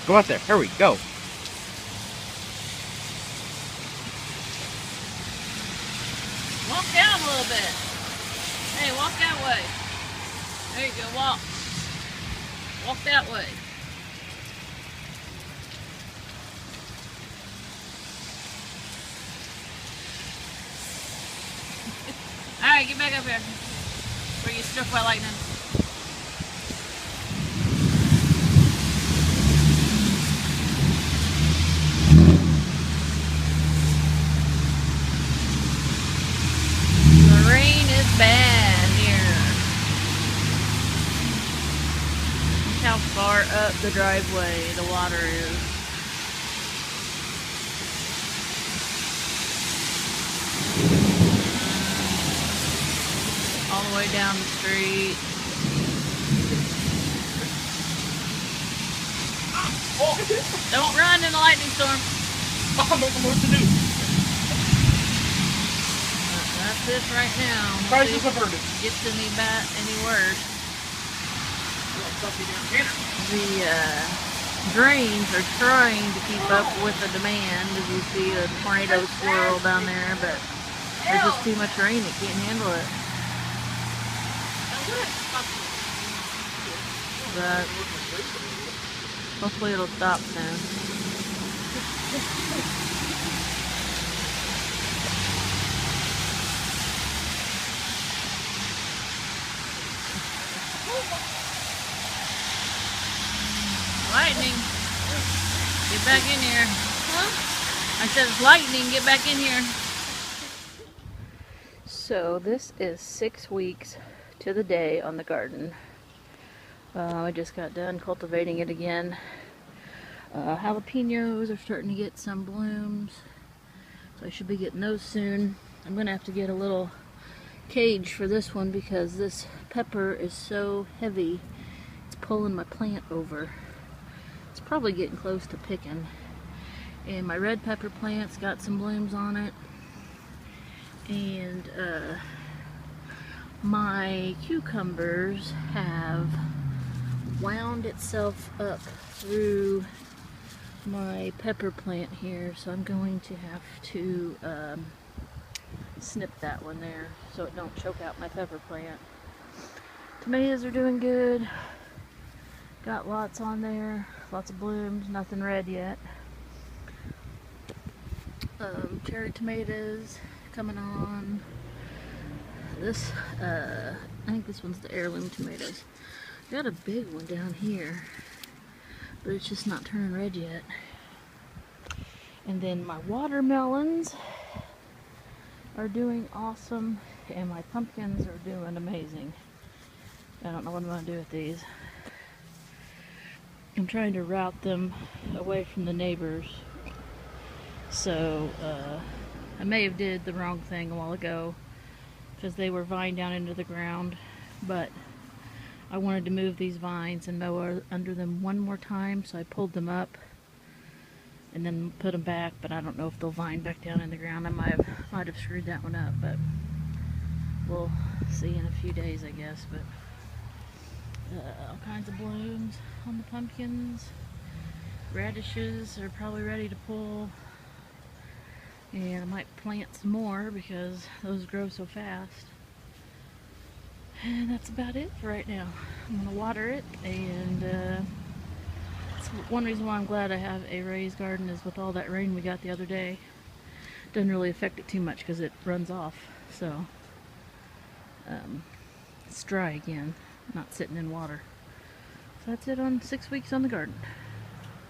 Go out there. Hurry, go. Walk down a little bit. Hey, walk that way. There you go, walk. Walk that way. Alright, get back up here. Where you struck by lightning. The rain is bad here. Look how far up the driveway the water is. All the way down the street. Don't run in the lightning storm. I don't know what to do. That's it right now. Crisis averted. Gets any worse. The drains are trying to keep up with the demand. As you see a tornado swirl down there, but there's just too much rain. It can't handle it. But hopefully it'll stop soon. Lightning, get back in here. Huh? I said it's lightning, get back in here. So this is 6 weeks to the day on the garden. I just got done cultivating it again. Jalapenos are starting to get some blooms, so I should be getting those soon. I'm gonna have to get a little cage for this one because this pepper is so heavy, it's pulling my plant over. It's probably getting close to picking. And my red pepper plant's got some blooms on it. And my cucumbers have wound itself up through my pepper plant here, so I'm going to have to snip that one there so it don't choke out my pepper plant. Tomatoes are doing good. Got lots on there, lots of blooms, nothing red yet. Cherry tomatoes coming on. This, I think this one's the heirloom tomatoes. Got a big one down here, but it's just not turning red yet. And then my watermelons are doing awesome, and my pumpkins are doing amazing. I don't know what I'm going to do with these. I'm trying to route them away from the neighbors. So, I may have did the wrong thing a while ago because they were vine down into the ground, but I wanted to move these vines and mow under them one more time, so I pulled them up and then put them back, but I don't know if they'll vine back down in the ground. I might have screwed that one up, but we'll see in a few days, I guess. But all kinds of blooms on the pumpkins. Radishes are probably ready to pull. And I might plant some more because those grow so fast. And that's about it for right now. I'm going to water it, and that's one reason why I'm glad I have a raised garden is with all that rain we got the other day. Doesn't really affect it too much because it runs off. So it's dry again, not sitting in water. So that's it on 6 weeks on the garden.